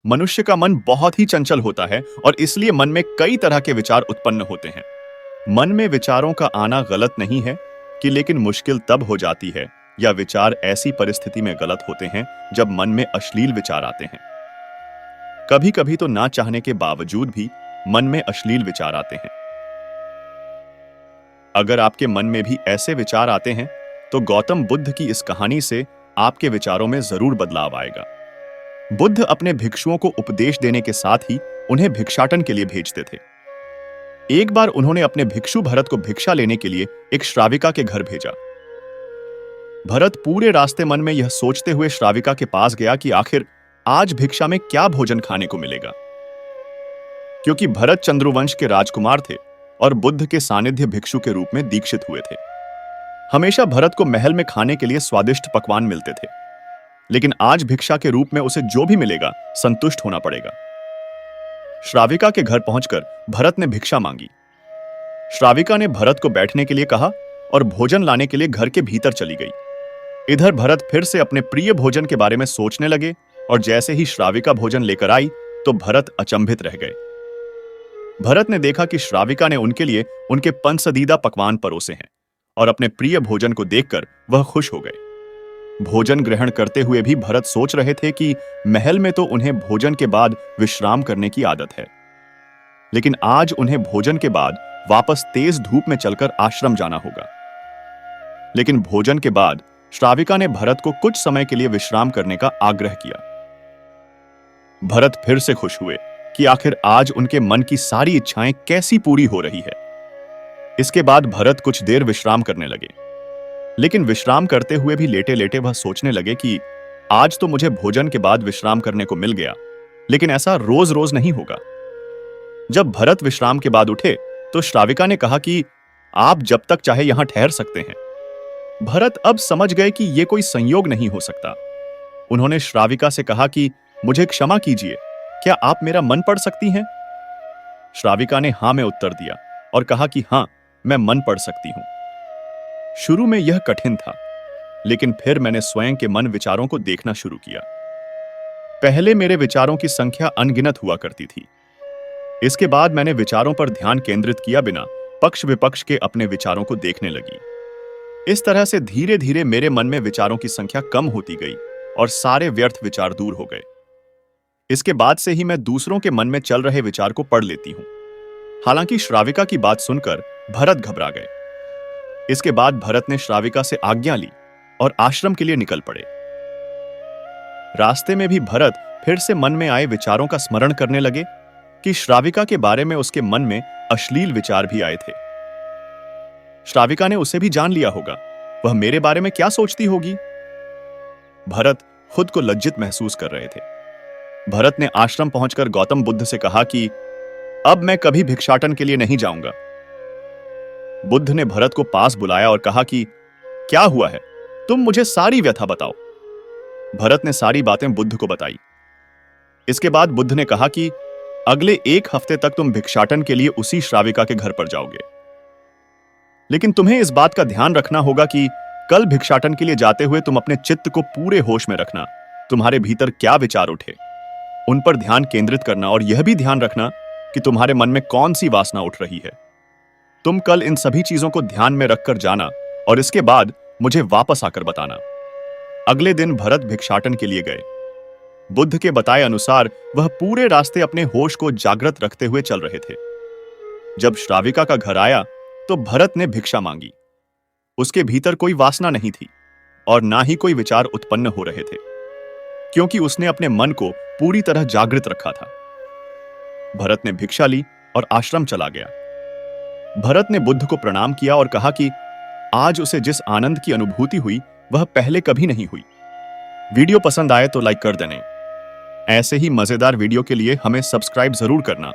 मनुष्य का मन बहुत ही चंचल होता है और इसलिए मन में कई तरह के विचार उत्पन्न होते हैं। मन में विचारों का आना गलत नहीं है कि लेकिन मुश्किल तब हो जाती है या विचार ऐसी परिस्थिति में गलत होते हैं जब मन में अश्लील विचार आते हैं। कभी कभी तो ना चाहने के बावजूद भी मन में अश्लील विचार आते हैं। अगर आपके मन में भी ऐसे विचार आते हैं तो गौतम बुद्ध की इस कहानी से आपके विचारों में जरूर बदलाव आएगा। बुद्ध अपने भिक्षुओं को उपदेश देने के साथ ही उन्हें भिक्षाटन के लिए भेजते थे। एक बार उन्होंने अपने भिक्षु भरत को भिक्षा लेने के लिए एक श्राविका के घर भेजा। भरत पूरे रास्ते मन में यह सोचते हुए श्राविका के पास गया कि आखिर आज भिक्षा में क्या भोजन खाने को मिलेगा। क्योंकि भरत चंद्रवंश के राजकुमार थे और बुद्ध के सानिध्य भिक्षु के रूप में दीक्षित हुए थे। हमेशा भरत को महल में खाने के लिए स्वादिष्ट पकवान मिलते थे, लेकिन आज भिक्षा के रूप में उसे जो भी मिलेगा संतुष्ट होना पड़ेगा। श्राविका के घर पहुंचकर भरत ने भिक्षा मांगी। श्राविका ने भरत को बैठने के लिए कहा और भोजन लाने के लिए घर के भीतर चली गई। इधर भरत फिर से अपने प्रिय भोजन के बारे में सोचने लगे और जैसे ही श्राविका भोजन लेकर आई तो भरत अचंभित रह गए। भरत ने देखा कि श्राविका ने उनके लिए उनके पसंदीदा पकवान परोसे हैं और अपने प्रिय भोजन को देखकर वह खुश हो गए। भोजन ग्रहण करते हुए भी भरत सोच रहे थे कि महल में तो उन्हें भोजन के बाद विश्राम करने की आदत है, लेकिन आज उन्हें भोजन के बाद वापस तेज धूप में चलकर आश्रम जाना होगा। लेकिन भोजन के बाद श्राविका ने भरत को कुछ समय के लिए विश्राम करने का आग्रह किया। भरत फिर से खुश हुए कि आखिर आज उनके मन की सारी इच्छाएं कैसी पूरी हो रही है। इसके बाद भरत कुछ देर विश्राम करने लगे, लेकिन विश्राम करते हुए भी लेटे लेटे वह सोचने लगे कि आज तो मुझे भोजन के बाद विश्राम करने को मिल गया, लेकिन ऐसा रोज रोज नहीं होगा। जब भरत विश्राम के बाद उठे तो श्राविका ने कहा कि आप जब तक चाहे यहां ठहर सकते हैं। भरत अब समझ गए कि यह कोई संयोग नहीं हो सकता। उन्होंने श्राविका से कहा कि मुझे क्षमा कीजिए, क्या आप मेरा मन पढ़ सकती हैं? श्राविका ने हां में उत्तर दिया और कहा कि हां, मैं मन पढ़ सकती हूं। शुरू में यह कठिन था, लेकिन फिर मैंने स्वयं के मन विचारों को देखना शुरू किया। पहले मेरे विचारों की संख्या अनगिनत हुआ करती थी। इसके बाद मैंने विचारों पर ध्यान केंद्रित किया बिना पक्ष विपक्ष के अपने विचारों को देखने लगी। इस तरह से धीरे धीरे मेरे मन में विचारों की संख्या कम होती गई और सारे व्यर्थ विचार दूर हो गए। इसके बाद से ही मैं दूसरों के मन में चल रहे विचार को पढ़ लेती हूं। हालांकि श्राविका की बात सुनकर भरत घबरा गए। इसके बाद भरत ने श्राविका से आज्ञा ली और आश्रम के लिए निकल पड़े। रास्ते में भी भरत फिर से मन में आए विचारों का स्मरण करने लगे कि श्राविका के बारे में उसके मन में अश्लील विचार भी आए थे। श्राविका ने उसे भी जान लिया होगा, वह मेरे बारे में क्या सोचती होगी। भरत खुद को लज्जित महसूस कर रहे थे। भरत ने आश्रम पहुंचकर गौतम बुद्ध से कहा कि अब मैं कभी भिक्षाटन के लिए नहीं जाऊंगा। बुद्ध ने भरत को पास बुलाया और कहा कि क्या हुआ है, तुम मुझे सारी व्यथा बताओ। भरत ने सारी बातें बुद्ध को बताई। इसके बाद बुद्ध ने कहा कि अगले 1 हफ्ते तक तुम भिक्षाटन के लिए उसी श्राविका के घर पर जाओगे, लेकिन तुम्हें इस बात का ध्यान रखना होगा कि कल भिक्षाटन के लिए जाते हुए तुम अपने चित्त को पूरे होश में रखना। तुम्हारे भीतर क्या विचार उठे उन पर ध्यान केंद्रित करना और यह भी ध्यान रखना कि तुम्हारे मन में कौन सी वासना उठ रही है। तुम कल इन सभी चीजों को ध्यान में रखकर जाना और इसके बाद मुझे वापस आकर बताना। अगले दिन भरत भिक्षाटन के लिए गए। बुद्ध के बताए अनुसार वह पूरे रास्ते अपने होश को जागृत रखते हुए चल रहे थे। जब श्राविका का घर आया तो भरत ने भिक्षा मांगी। उसके भीतर कोई वासना नहीं थी और ना ही कोई विचार उत्पन्न हो रहे थे, क्योंकि उसने अपने मन को पूरी तरह जागृत रखा था। भरत ने भिक्षा ली और आश्रम चला गया। भरत ने बुद्ध को प्रणाम किया और कहा कि आज उसे जिस आनंद की अनुभूति हुई वह पहले कभी नहीं हुई। वीडियो पसंद आए तो लाइक कर देना। ऐसे ही मजेदार वीडियो के लिए हमें सब्सक्राइब जरूर करना।